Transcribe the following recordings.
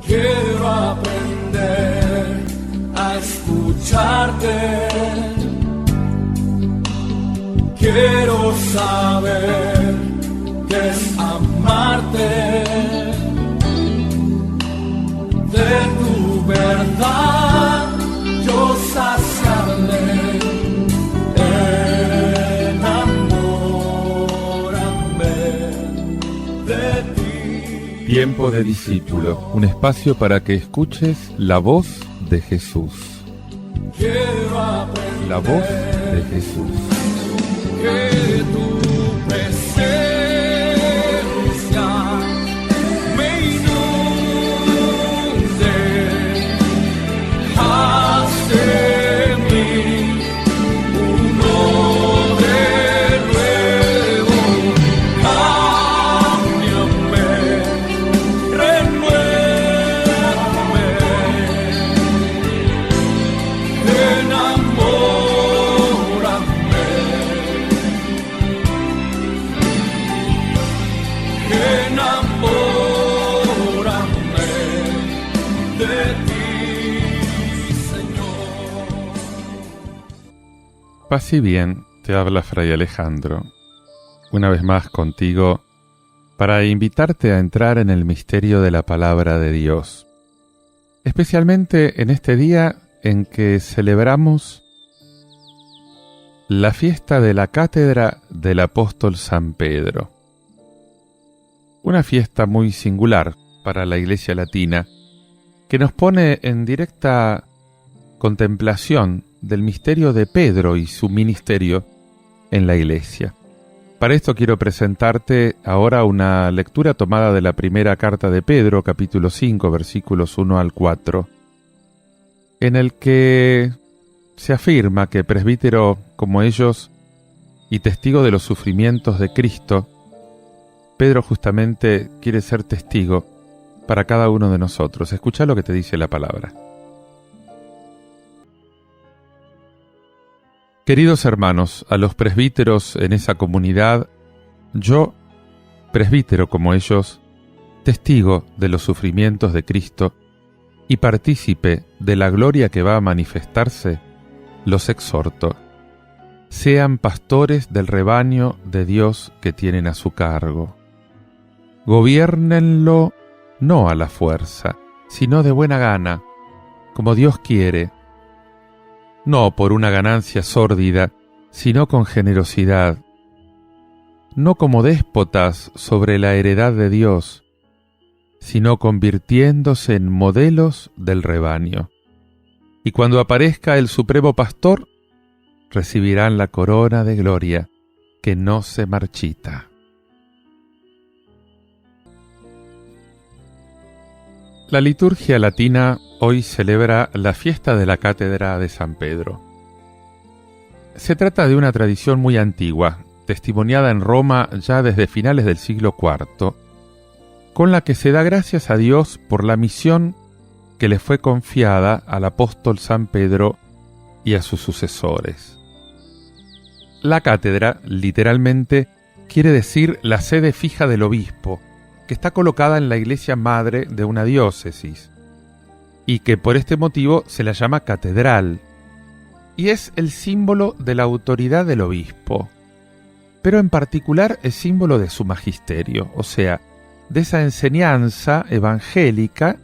Quiero aprender a escucharte. Quiero saber qué es amarte. De tu verdad yo saciarme. Enamórame de ti. Tiempo de discípulo, un espacio para que escuches la voz de Jesús. Quiero aprender La voz de Jesús. que tu presencia me inunde. Haz de mí uno de nuevo. Cámbiame, renuévame. Enamórame de ti, Señor. Paz y bien, te habla Fray Alejandro, una vez más contigo, para invitarte a entrar en el misterio de la palabra de Dios, especialmente en este día en que celebramos la fiesta de la cátedra del apóstol San Pedro. Una fiesta muy singular para la Iglesia Latina, que nos pone en directa contemplación del misterio de Pedro y su ministerio en la Iglesia. Para esto quiero presentarte ahora una lectura tomada de la primera carta de Pedro, capítulo 5, versículos 1 al 4, en el que se afirma que presbítero como ellos y testigo de los sufrimientos de Cristo, Pedro justamente quiere ser testigo para cada uno de nosotros. Escucha lo que te dice la palabra. Queridos hermanos, a los presbíteros en esa comunidad, yo, presbítero como ellos, testigo de los sufrimientos de Cristo y partícipe de la gloria que va a manifestarse, los exhorto. Sean pastores del rebaño de Dios que tienen a su cargo. Gobiérnenlo no a la fuerza, sino de buena gana, como Dios quiere, no por una ganancia sórdida, sino con generosidad, no como déspotas sobre la heredad de Dios, sino convirtiéndose en modelos del rebaño. Y cuando aparezca el Supremo Pastor, recibirán la corona de gloria que no se marchita. La liturgia latina hoy celebra la fiesta de la cátedra de San Pedro. Se trata de una tradición muy antigua, testimoniada en Roma ya desde finales del siglo IV, con la que se da gracias a Dios por la misión que le fue confiada al apóstol San Pedro y a sus sucesores. La cátedra, literalmente, quiere decir la sede fija del obispo, que está colocada en la iglesia madre de una diócesis, y que por este motivo se la llama catedral, y es el símbolo de la autoridad del obispo, pero en particular es símbolo de su magisterio, o sea, de esa enseñanza evangélica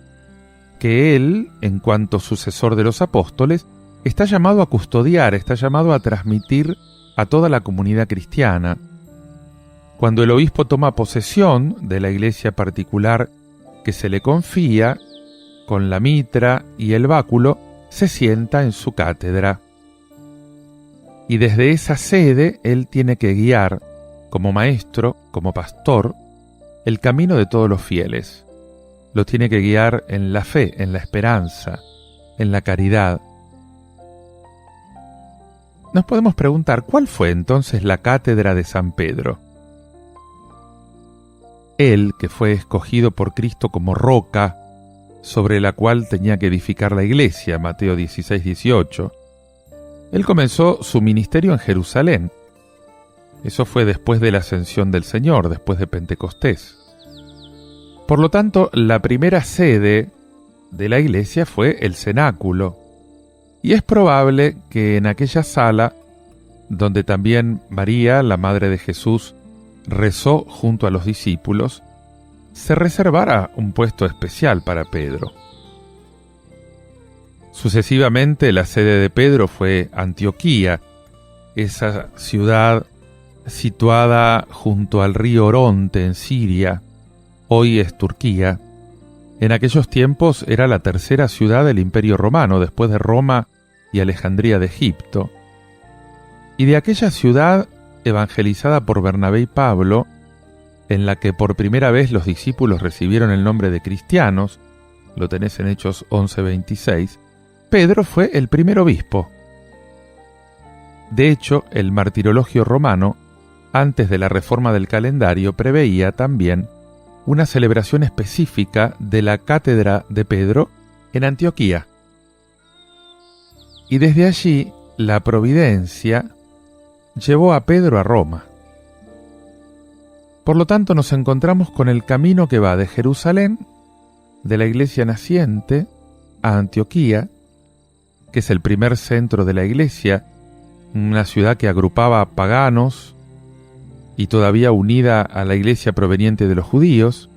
que él, en cuanto sucesor de los apóstoles, está llamado a custodiar, está llamado a transmitir a toda la comunidad cristiana. Cuando el obispo toma posesión de la iglesia particular que se le confía, con la mitra y el báculo, se sienta en su cátedra. Y desde esa sede él tiene que guiar, como maestro, como pastor, el camino de todos los fieles. Lo tiene que guiar en la fe, en la esperanza, en la caridad. Nos podemos preguntar, ¿cuál fue entonces la cátedra de San Pedro? Él, que fue escogido por Cristo como roca sobre la cual tenía que edificar la iglesia, Mateo 16-18, él comenzó su ministerio en Jerusalén. Eso fue después de la ascensión del Señor, después de Pentecostés. Por lo tanto, la primera sede de la iglesia fue el cenáculo, y es probable que en aquella sala, donde también María, la madre de Jesús, rezó junto a los discípulos, se reservara un puesto especial para Pedro. Sucesivamente, la sede de Pedro fue Antioquía, esa ciudad situada junto al río Oronte en Siria, hoy es Turquía. En aquellos tiempos era la tercera ciudad del Imperio Romano, después de Roma y Alejandría de Egipto. Y de aquella ciudad, evangelizada por Bernabé y Pablo, en la que por primera vez los discípulos recibieron el nombre de cristianos, lo tenés en Hechos 11:26, Pedro fue el primer obispo. De hecho, el martirologio romano, antes de la reforma del calendario, preveía también una celebración específica de la cátedra de Pedro en Antioquía. Y desde allí, la providencia llevó a Pedro a Roma. Por lo tanto, nos encontramos con el camino que va de Jerusalén, de la iglesia naciente, a Antioquía, que es el primer centro de la iglesia, una ciudad que agrupaba a paganos y todavía unida a la iglesia proveniente de los judíos,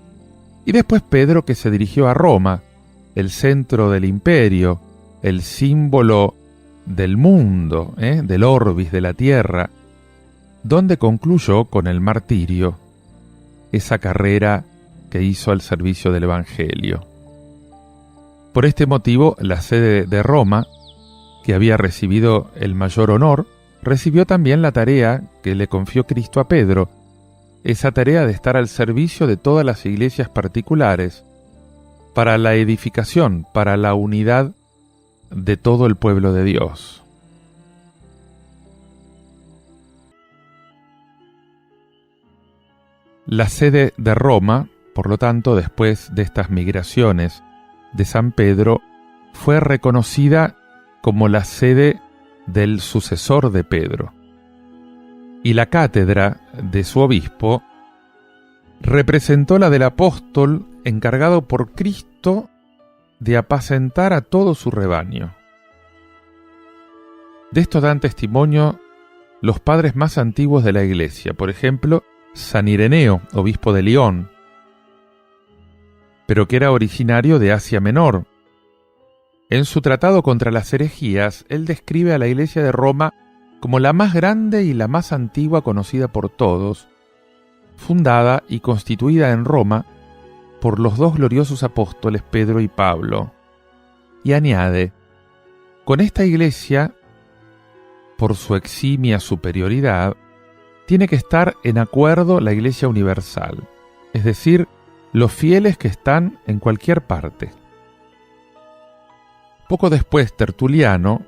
y después Pedro, que se dirigió a Roma, el centro del imperio, el símbolo del mundo, del orbis de la tierra, donde concluyó con el martirio, esa carrera que hizo al servicio del Evangelio. Por este motivo, la sede de Roma, que había recibido el mayor honor, recibió también la tarea que le confió Cristo a Pedro, esa tarea de estar al servicio de todas las iglesias particulares, para la edificación, para la unidad de todo el pueblo de Dios. La sede de Roma, por lo tanto, después de estas migraciones de San Pedro, fue reconocida como la sede del sucesor de Pedro. Y la cátedra de su obispo representó la del apóstol encargado por Cristo de apacentar a todo su rebaño. De esto dan testimonio los padres más antiguos de la Iglesia, por ejemplo, San Ireneo, obispo de León, pero que era originario de Asia Menor. En su tratado contra las herejías, él describe a la Iglesia de Roma como la más grande y la más antigua conocida por todos, fundada y constituida en Roma por los dos gloriosos apóstoles Pedro y Pablo. Y añade, con esta Iglesia, por su eximia superioridad, tiene que estar en acuerdo la Iglesia universal, es decir, los fieles que están en cualquier parte. Poco después, Tertuliano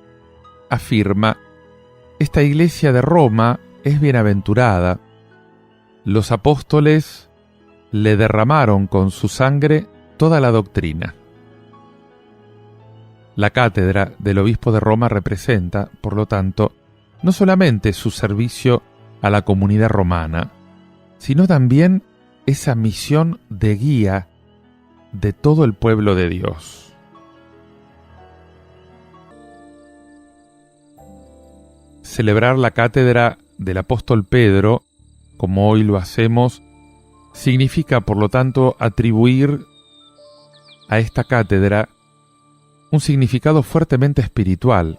afirma, esta iglesia de Roma es bienaventurada. Los apóstoles le derramaron con su sangre toda la doctrina. La cátedra del obispo de Roma representa, por lo tanto, no solamente su servicio a la comunidad romana, sino también esa misión de guía de todo el pueblo de Dios. Celebrar la cátedra del apóstol Pedro, como hoy lo hacemos, significa, por lo tanto, atribuir a esta cátedra un significado fuertemente espiritual.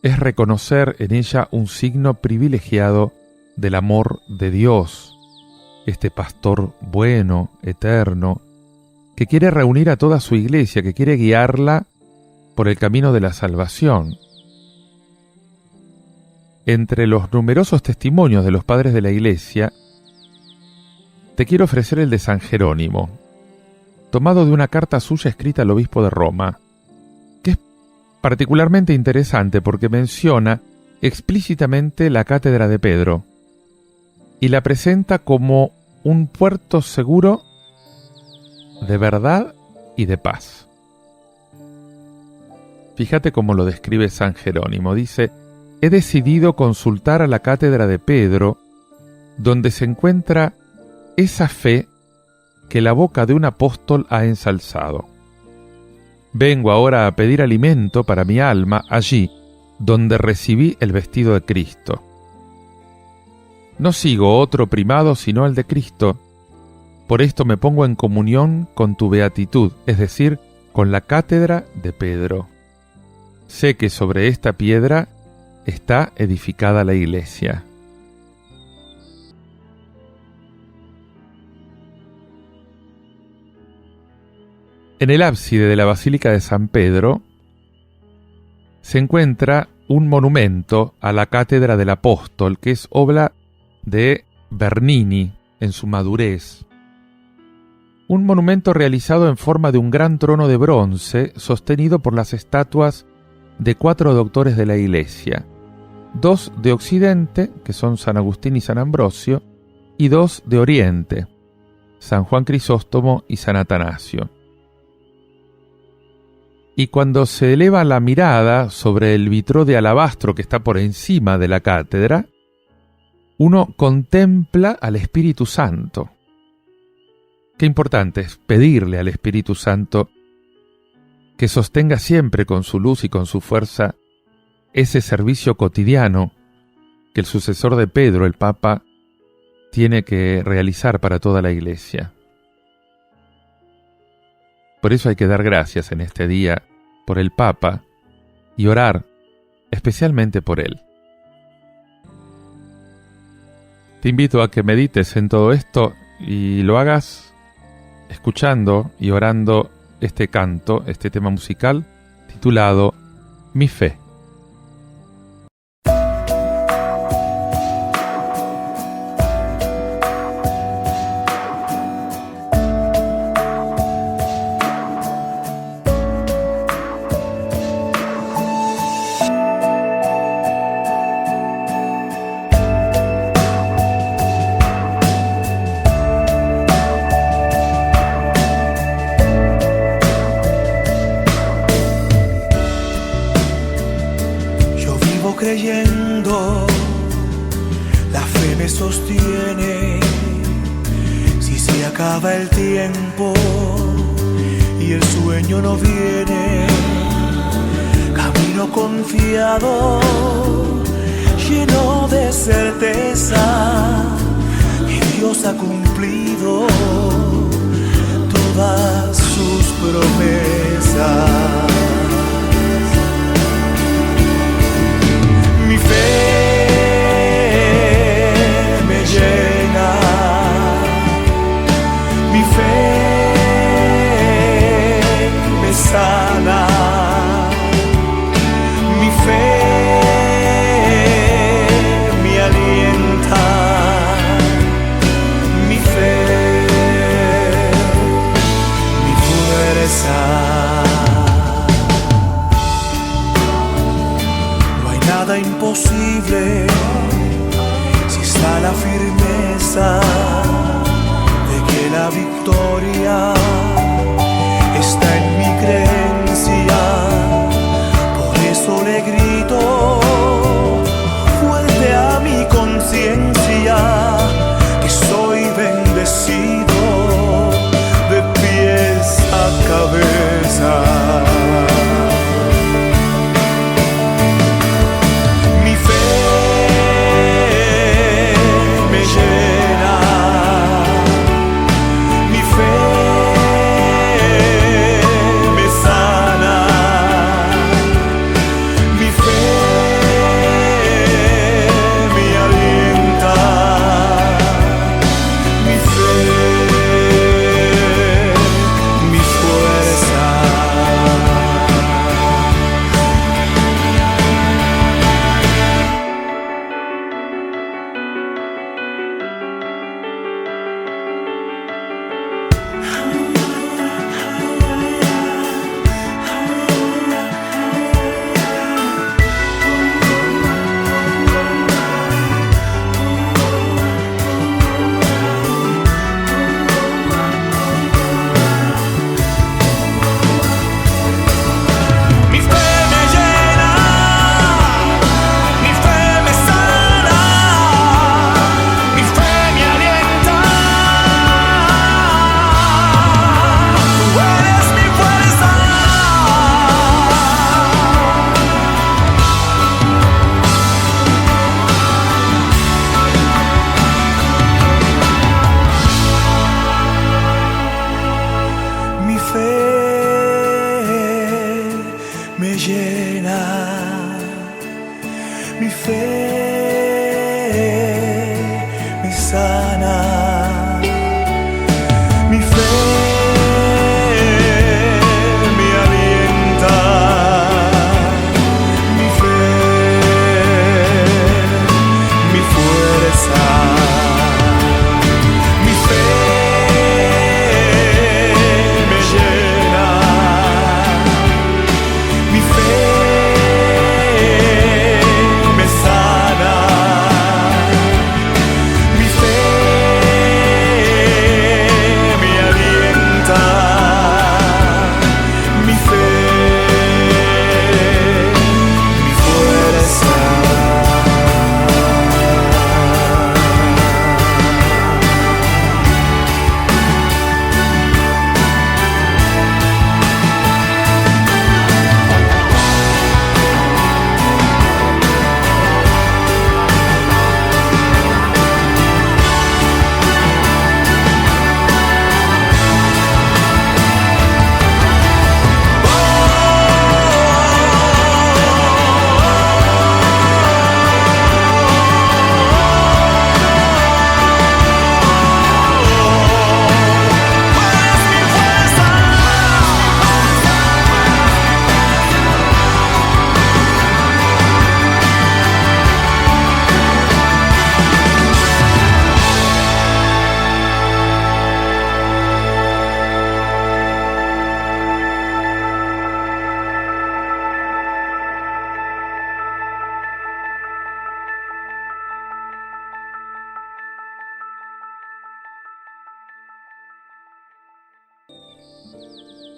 Es reconocer en ella un signo privilegiado del amor de Dios, este pastor bueno, eterno, que quiere reunir a toda su iglesia, que quiere guiarla por el camino de la salvación. Entre los numerosos testimonios de los padres de la Iglesia, te quiero ofrecer el de San Jerónimo, tomado de una carta suya escrita al obispo de Roma, que es particularmente interesante porque menciona explícitamente la cátedra de Pedro y la presenta como un puerto seguro de verdad y de paz. Fíjate cómo lo describe San Jerónimo. Dice, he decidido consultar a la cátedra de Pedro, donde se encuentra esa fe que la boca de un apóstol ha ensalzado. Vengo ahora a pedir alimento para mi alma allí, donde recibí el vestido de Cristo. No sigo otro primado sino el de Cristo. Por esto me pongo en comunión con tu beatitud, es decir, con la cátedra de Pedro. Sé que sobre esta piedra está edificada la iglesia. En el ábside de la Basílica de San Pedro se encuentra un monumento a la Cátedra del Apóstol, que es obra de Bernini en su madurez. Un monumento realizado en forma de un gran trono de bronce sostenido por las estatuas de 4 doctores de la Iglesia, 2 de Occidente, que son San Agustín y San Ambrosio, y 2 de Oriente, San Juan Crisóstomo y San Atanasio. Y cuando se eleva la mirada sobre el vitró de alabastro que está por encima de la cátedra, uno contempla al Espíritu Santo. Qué importante es pedirle al Espíritu Santo que sostenga siempre con su luz y con su fuerza ese servicio cotidiano que el sucesor de Pedro, el Papa, tiene que realizar para toda la Iglesia. Por eso hay que dar gracias en este día por el Papa y orar especialmente por él. Te invito a que medites en todo esto y lo hagas escuchando y orando este canto, este tema musical titulado Mi Fe. Creyendo, la fe me sostiene. Si se acaba el tiempo y el sueño no viene, camino confiado, lleno de certeza que Dios ha cumplido todas sus promesas. Mi fe me llena, mi fe me sana, mi fe me alienta, mi fe, mi fuerza. Nada imposible si está la firmeza de que la victoria está en mi creencia. Por eso le grito fuerte a mi conciencia que soy bendecido de pies a cabeza. Mi fe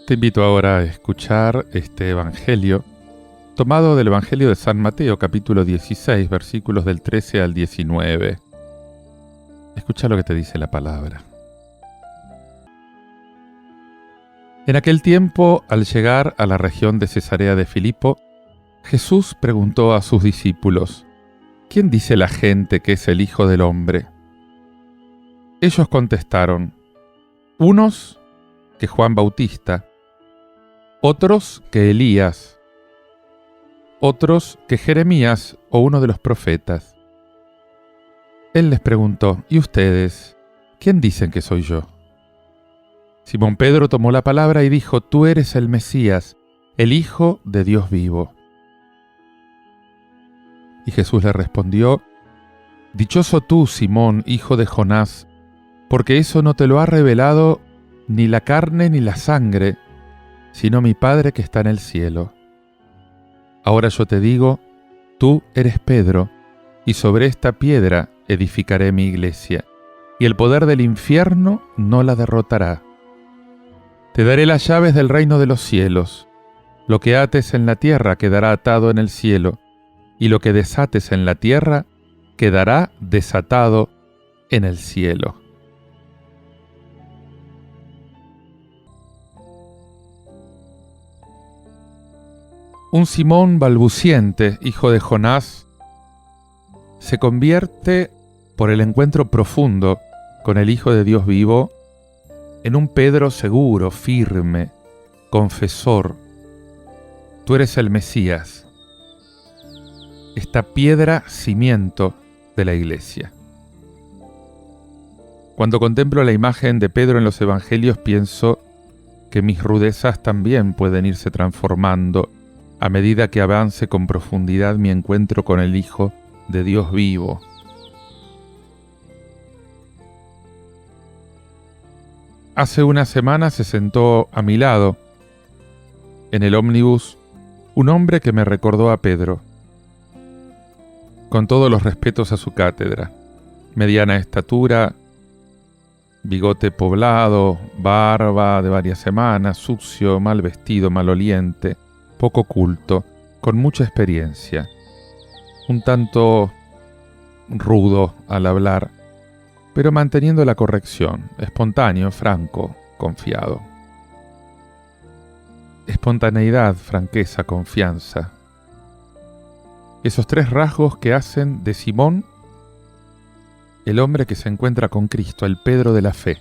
Te invito ahora a escuchar este Evangelio, tomado del Evangelio de San Mateo, capítulo 16, versículos del 13 al 19. Escucha lo que te dice la palabra. En aquel tiempo, al llegar a la región de Cesarea de Filipo, Jesús preguntó a sus discípulos: ¿Quién dice la gente que es el Hijo del Hombre? Ellos contestaron: unos que Juan Bautista, otros que Elías, otros que Jeremías o uno de los profetas. Él les preguntó: ¿y ustedes? ¿Quién dicen que soy yo? Simón Pedro tomó la palabra y dijo: Tú eres el Mesías, el Hijo de Dios vivo. Y Jesús le respondió: Dichoso tú, Simón, hijo de Jonás, porque eso no te lo ha revelado ni la carne ni la sangre, sino mi Padre que está en el cielo. Ahora yo te digo, tú eres Pedro, y sobre esta piedra edificaré mi iglesia, y el poder del infierno no la derrotará. Te daré las llaves del reino de los cielos. Lo que ates en la tierra quedará atado en el cielo, y lo que desates en la tierra quedará desatado en el cielo. Un Simón balbuciente, hijo de Jonás, se convierte por el encuentro profundo con el Hijo de Dios vivo en un Pedro seguro, firme, confesor. Tú eres el Mesías, esta piedra cimiento de la iglesia. Cuando contemplo la imagen de Pedro en los evangelios, pienso que mis rudezas también pueden irse transformando a medida que avance con profundidad mi encuentro con el Hijo de Dios vivo. Hace una semana se sentó a mi lado, en el ómnibus, un hombre que me recordó a Pedro, con todos los respetos a su cátedra. Mediana estatura, bigote poblado, barba de varias semanas, sucio, mal vestido, maloliente, poco culto, con mucha experiencia, un tanto rudo al hablar, pero manteniendo la corrección, espontáneo, franco, confiado. Espontaneidad, franqueza, confianza. Esos tres rasgos que hacen de Simón el hombre que se encuentra con Cristo, el Pedro de la fe.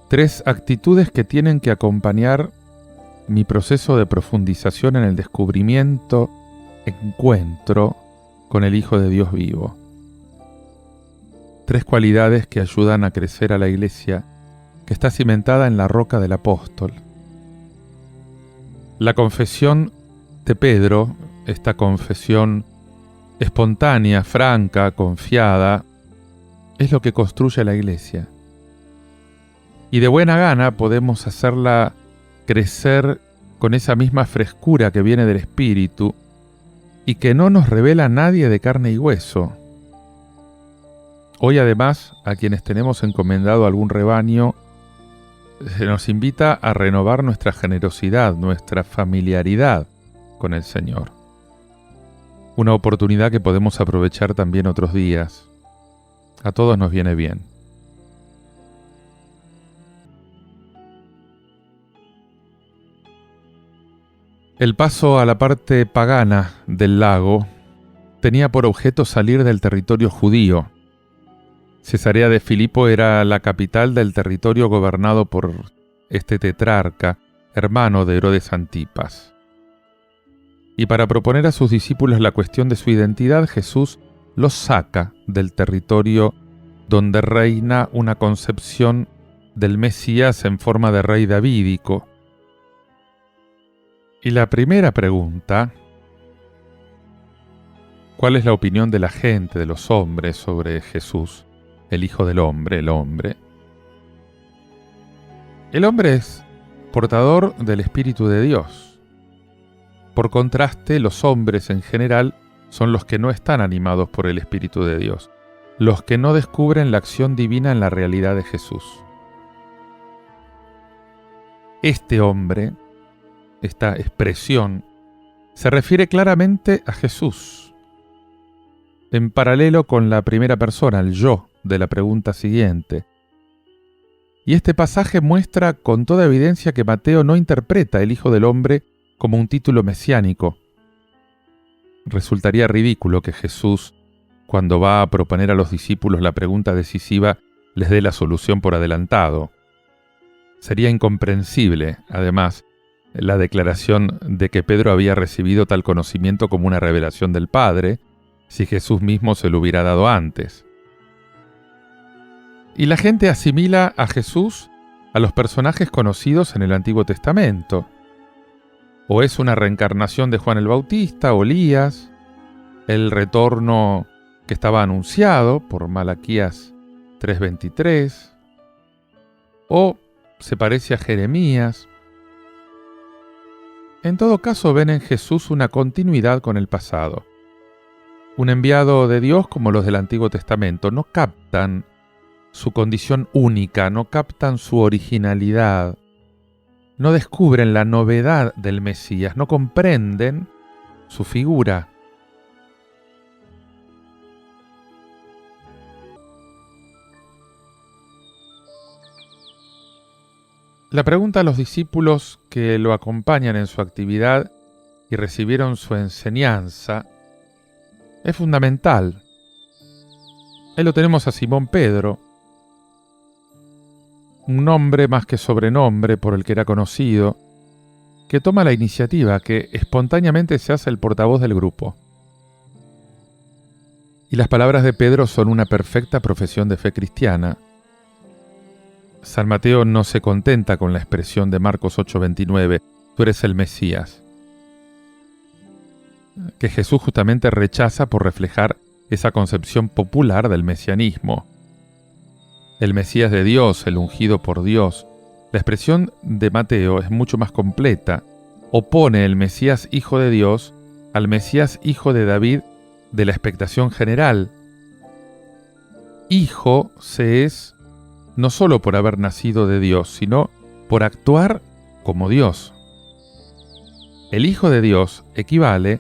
Tres actitudes que tienen que acompañar mi proceso de profundización en el descubrimiento, encuentro con el Hijo de Dios vivo. Tres cualidades que ayudan a crecer a la iglesia que está cimentada en la roca del apóstol. La confesión de Pedro, esta confesión espontánea, franca, confiada, es lo que construye la iglesia. Y de buena gana podemos hacerla crecer con esa misma frescura que viene del Espíritu y que no nos revela nadie de carne y hueso. Hoy además, a quienes tenemos encomendado algún rebaño, se nos invita a renovar nuestra generosidad, nuestra familiaridad con el Señor. Una oportunidad que podemos aprovechar también otros días. A todos nos viene bien. El paso a la parte pagana del lago tenía por objeto salir del territorio judío. Cesarea de Filipo era la capital del territorio gobernado por este tetrarca, hermano de Herodes Antipas. Y para proponer a sus discípulos la cuestión de su identidad, Jesús los saca del territorio donde reina una concepción del Mesías en forma de rey davídico. Y la primera pregunta: ¿cuál es la opinión de la gente, de los hombres, sobre Jesús, el Hijo del Hombre, el hombre? El hombre es portador del Espíritu de Dios. Por contraste, los hombres en general son los que no están animados por el Espíritu de Dios, los que no descubren la acción divina en la realidad de Jesús. Este hombre, esta expresión, se refiere claramente a Jesús, en paralelo con la primera persona, el yo, de la pregunta siguiente. Y este pasaje muestra con toda evidencia que Mateo no interpreta el Hijo del Hombre como un título mesiánico. Resultaría ridículo que Jesús, cuando va a proponer a los discípulos la pregunta decisiva, les dé la solución por adelantado. Sería incomprensible, además, la declaración de que Pedro había recibido tal conocimiento como una revelación del Padre, si Jesús mismo se lo hubiera dado antes. Y la gente asimila a Jesús a los personajes conocidos en el Antiguo Testamento. O es una reencarnación de Juan el Bautista o Elías, el retorno que estaba anunciado por Malaquías 3:23, o se parece a Jeremías. En todo caso, ven en Jesús una continuidad con el pasado. Un enviado de Dios como los del Antiguo Testamento. No captan su condición única, no captan su originalidad, no descubren la novedad del Mesías, no comprenden su figura. La pregunta a los discípulos que lo acompañan en su actividad y recibieron su enseñanza es fundamental. Ahí lo tenemos a Simón Pedro, un nombre más que sobrenombre por el que era conocido, que toma la iniciativa, que espontáneamente se hace el portavoz del grupo. Y las palabras de Pedro son una perfecta profesión de fe cristiana. San Mateo no se contenta con la expresión de Marcos 8:29, tú eres el Mesías, que Jesús justamente rechaza por reflejar esa concepción popular del mesianismo. El Mesías de Dios, el ungido por Dios. La expresión de Mateo es mucho más completa. Opone el Mesías hijo de Dios al Mesías hijo de David de la expectación general. Hijo se es no solo por haber nacido de Dios, sino por actuar como Dios. El Hijo de Dios equivale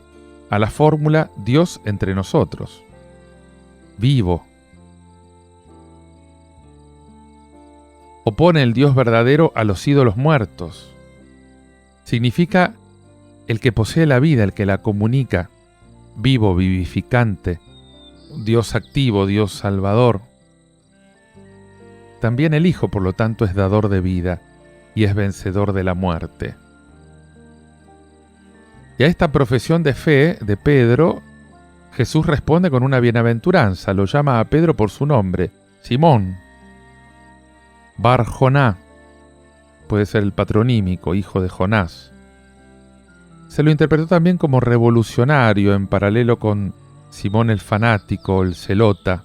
a la fórmula Dios entre nosotros, vivo. Opone el Dios verdadero a los ídolos muertos. Significa el que posee la vida, el que la comunica, vivo, vivificante, Dios activo, Dios salvador. También el Hijo, por lo tanto, es dador de vida y es vencedor de la muerte. Y a esta profesión de fe de Pedro, Jesús responde con una bienaventuranza. Lo llama a Pedro por su nombre, Simón. Bar-Joná, puede ser el patronímico, hijo de Jonás. Se lo interpretó también como revolucionario, en paralelo con Simón el fanático, el celota.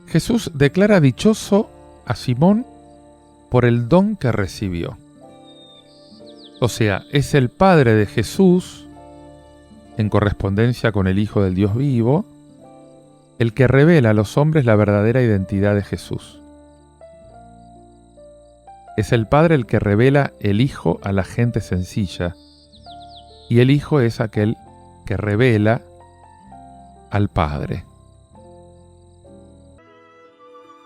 Jesús declara dichoso a Simón por el don que recibió. O sea, es el Padre de Jesús, en correspondencia con el Hijo del Dios vivo, el que revela a los hombres la verdadera identidad de Jesús. Es el Padre el que revela el Hijo a la gente sencilla, y el Hijo es aquel que revela al Padre.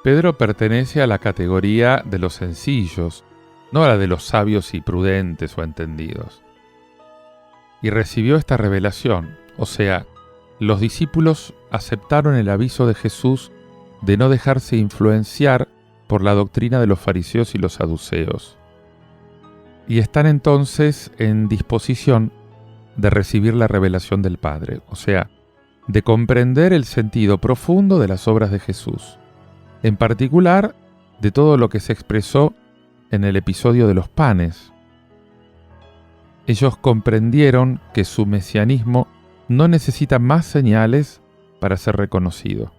Pedro pertenece a la categoría de los sencillos, no a la de los sabios y prudentes o entendidos. Y recibió esta revelación, o sea, los discípulos aceptaron el aviso de Jesús de no dejarse influenciar por la doctrina de los fariseos y los saduceos. Y están entonces en disposición de recibir la revelación del Padre, o sea, de comprender el sentido profundo de las obras de Jesús, en particular de todo lo que se expresó en el episodio de los panes. Ellos comprendieron que su mesianismo no necesita más señales para ser reconocido.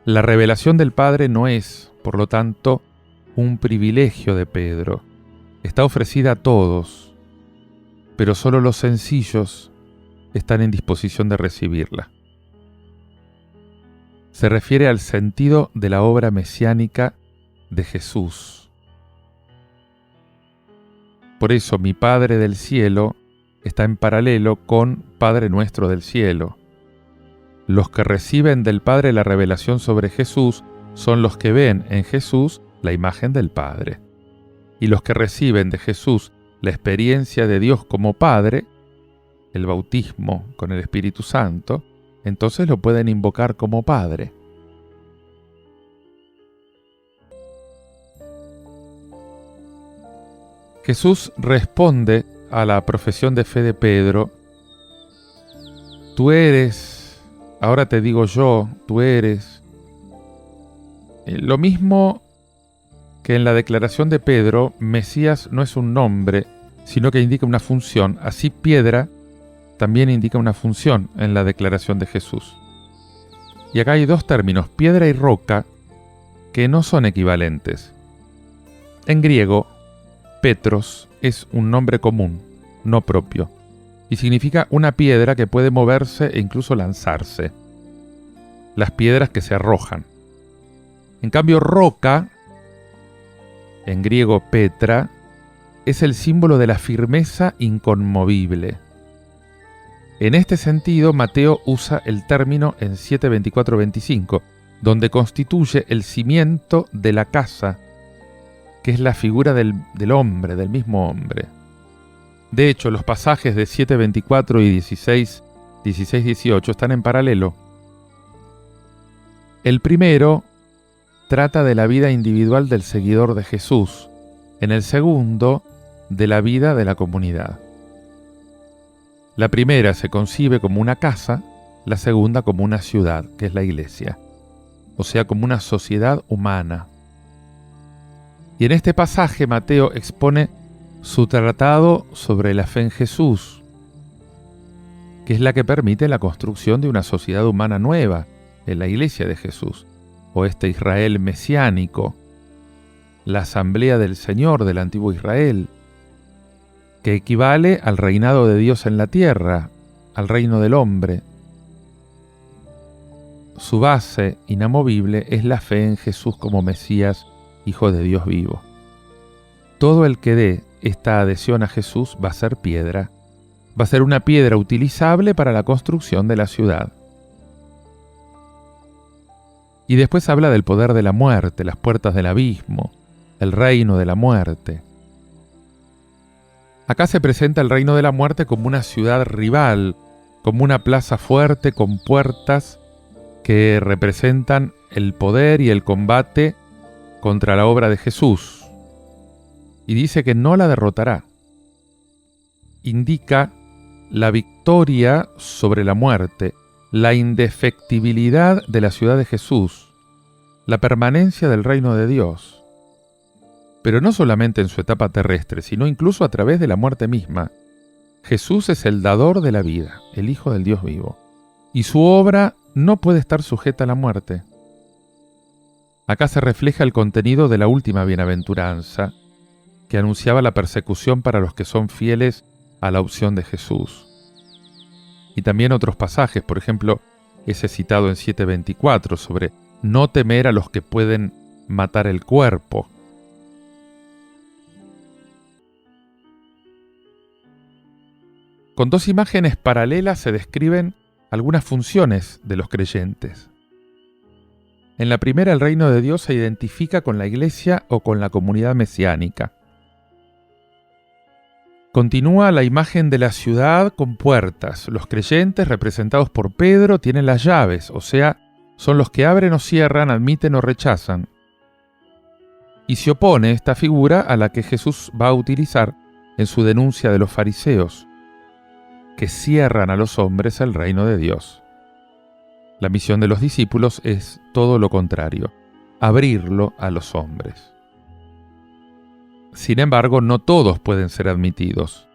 La revelación del Padre no es, por lo tanto, un privilegio de Pedro. Está ofrecida a todos, pero solo los sencillos están en disposición de recibirla. Se refiere al sentido de la obra mesiánica de Jesús. Por eso mi Padre del cielo está en paralelo con Padre nuestro del cielo. Los que reciben del Padre la revelación sobre Jesús son los que ven en Jesús la imagen del Padre. Y los que reciben de Jesús la experiencia de Dios como Padre, el bautismo con el Espíritu Santo, entonces lo pueden invocar como Padre. Jesús responde a la profesión de fe de Pedro: tú eres, ahora te digo yo, tú eres. Lo mismo que en la declaración de Pedro, Mesías no es un nombre, sino que indica una función. Así piedra también indica una función en la declaración de Jesús. Y acá hay dos términos, piedra y roca, que no son equivalentes. En griego, Petros es un nombre común, no propio, y significa una piedra que puede moverse e incluso lanzarse. Las piedras que se arrojan. En cambio, roca, en griego Petra, es el símbolo de la firmeza inconmovible. En este sentido, Mateo usa el término en 7:24-25, donde constituye el cimiento de la casa, que es la figura del hombre, del mismo hombre. De hecho, los pasajes de 7:24 y 16-18 están en paralelo. El primero trata de la vida individual del seguidor de Jesús, en el segundo, de la vida de la comunidad. La primera se concibe como una casa, la segunda como una ciudad, que es la iglesia, o sea, como una sociedad humana. Y en este pasaje Mateo expone su tratado sobre la fe en Jesús, que es la que permite la construcción de una sociedad humana nueva, en la iglesia de Jesús, o este Israel mesiánico, la asamblea del Señor del antiguo Israel, que equivale al reinado de Dios en la tierra, al reino del hombre. Su base inamovible es la fe en Jesús como Mesías, Hijo de Dios vivo. Todo el que dé esta adhesión a Jesús va a ser piedra, va a ser una piedra utilizable para la construcción de la ciudad. Y después habla del poder de la muerte, las puertas del abismo, el reino de la muerte. Acá se presenta el reino de la muerte como una ciudad rival, como una plaza fuerte con puertas que representan el poder y el combate contra la obra de Jesús. Y dice que no la derrotará. Indica la victoria sobre la muerte, la indefectibilidad de la ciudad de Jesús, la permanencia del reino de Dios. Pero no solamente en su etapa terrestre, sino incluso a través de la muerte misma. Jesús es el dador de la vida, el Hijo del Dios vivo, y su obra no puede estar sujeta a la muerte. Acá se refleja el contenido de la última bienaventuranza, que anunciaba la persecución para los que son fieles a la opción de Jesús. Y también otros pasajes, por ejemplo, ese citado en 7:24 sobre no temer a los que pueden matar el cuerpo. Con dos imágenes paralelas se describen algunas funciones de los creyentes. En la primera, el reino de Dios se identifica con la iglesia o con la comunidad mesiánica. Continúa la imagen de la ciudad con puertas. Los creyentes, representados por Pedro, tienen las llaves, o sea, son los que abren o cierran, admiten o rechazan. Y se opone esta figura a la que Jesús va a utilizar en su denuncia de los fariseos, que cierran a los hombres el reino de Dios. La misión de los discípulos es todo lo contrario, abrirlo a los hombres. Sin embargo, no todos pueden ser admitidos,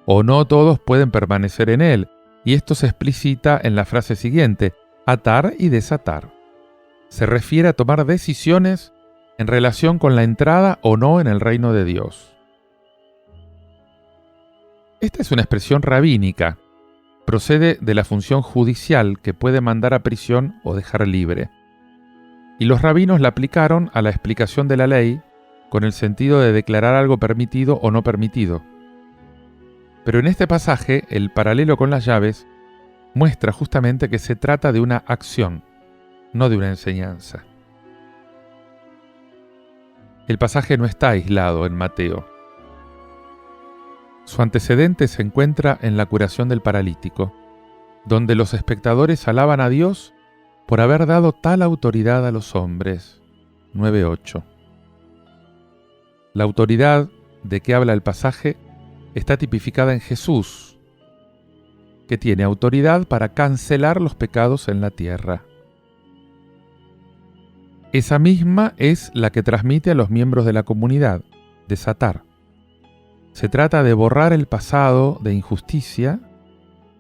o no todos pueden permanecer en él, y esto se explicita en la frase siguiente: atar y desatar. Se refiere a tomar decisiones en relación con la entrada o no en el reino de Dios. Esta es una expresión rabínica. Procede de la función judicial que puede mandar a prisión o dejar libre. Y los rabinos la aplicaron a la explicación de la ley con el sentido de declarar algo permitido o no permitido. Pero en este pasaje, el paralelo con las llaves muestra justamente que se trata de una acción, no de una enseñanza. El pasaje no está aislado en Mateo. Su antecedente se encuentra en la curación del paralítico, donde los espectadores alaban a Dios por haber dado tal autoridad a los hombres. 9:8. La autoridad de que habla el pasaje está tipificada en Jesús, que tiene autoridad para cancelar los pecados en la tierra. Esa misma es la que transmite a los miembros de la comunidad, desatar. Se trata de borrar el pasado de injusticia,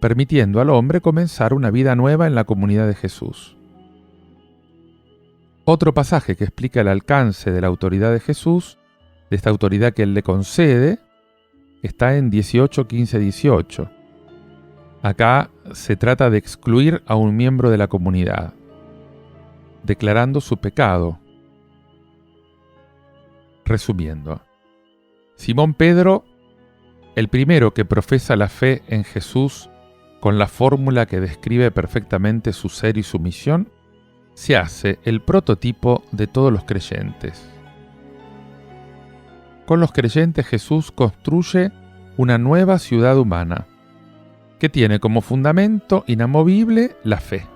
permitiendo al hombre comenzar una vida nueva en la comunidad de Jesús. Otro pasaje que explica el alcance de la autoridad de Jesús, de esta autoridad que Él le concede, está en 18:15-18. Acá se trata de excluir a un miembro de la comunidad, declarando su pecado. Resumiendo, Simón Pedro, el primero que profesa la fe en Jesús con la fórmula que describe perfectamente su ser y su misión, se hace el prototipo de todos los creyentes. Con los creyentes Jesús construye una nueva ciudad humana, que tiene como fundamento inamovible la fe.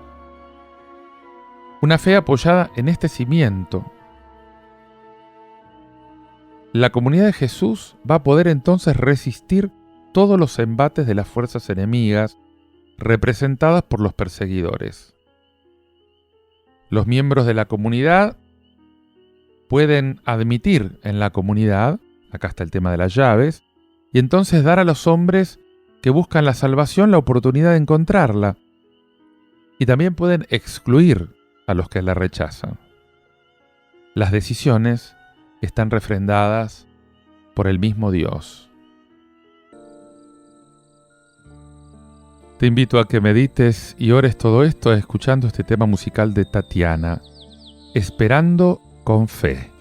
Una fe apoyada en este cimiento. La comunidad de Jesús va a poder entonces resistir todos los embates de las fuerzas enemigas representadas por los perseguidores. Los miembros de la comunidad pueden admitir en la comunidad, acá está el tema de las llaves, y entonces dar a los hombres que buscan la salvación la oportunidad de encontrarla. Y también pueden excluir a los que la rechazan. Las decisiones están refrendadas por el mismo Dios. Te invito a que medites y ores todo esto escuchando este tema musical de Tatiana, Esperando con Fe.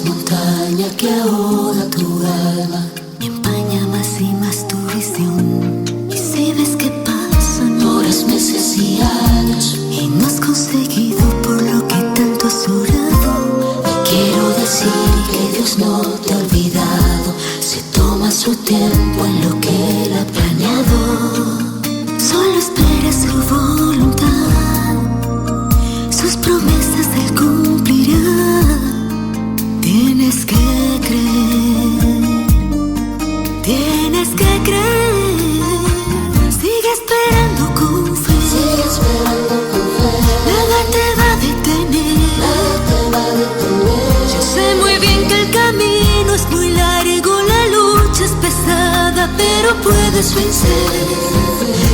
Montaña que ahoga tu alma y empaña más y más tu visión. Y si ves que pasan horas, meses y años y no has conseguido por lo que tanto has orado, te quiero decir que Dios no te ha olvidado. Se toma su tiempo en lo que Él ha planeado. Solo espera su voluntad, sus promesas Él cumplirá. Tienes que creer, tienes que creer. Sigue esperando con fe, sigue esperando con fe. Nada te va a detener, nada te va a detener. Yo sé muy bien que el camino es muy largo, la lucha es pesada, pero puedes vencer.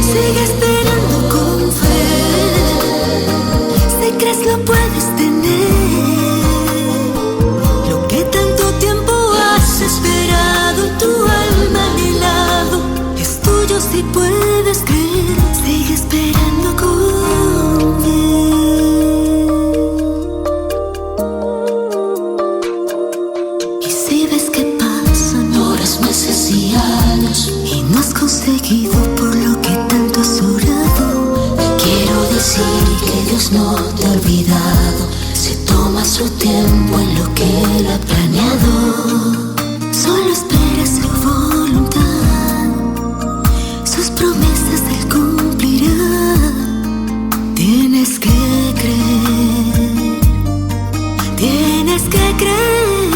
Sigue esperando con fe, si crees lo puedes tener. Esperado, tu alma anhelado es tuyo si puedes creer. Sigue esperando con fe. Y si ves que pasan horas, meses y años y no has conseguido por lo que tanto has orado, te quiero decir que Dios no te ha olvidado. Se toma su tiempo en lo que Él ha planeado. Solo espera su voluntad, sus promesas Él cumplirá. Tienes que creer, tienes que creer.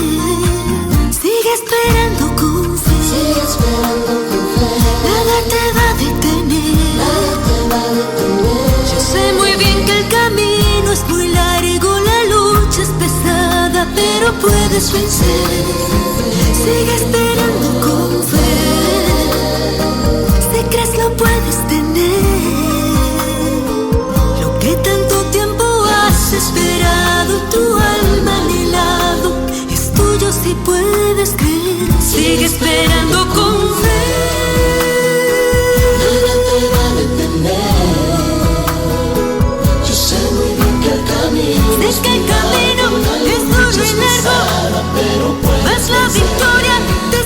Sigue esperando con fe, sigue esperando con fe. Nada te va a detener, nada te va a detener. Yo sé muy bien que el camino es muy largo, la lucha es pesada, pero puedes vencer. Sigue esperando con fe, si crees lo puedes tener. esperando con fe. Nada te va a detener. Yo sé muy bien que el camino es duro y largo, mas la victoria te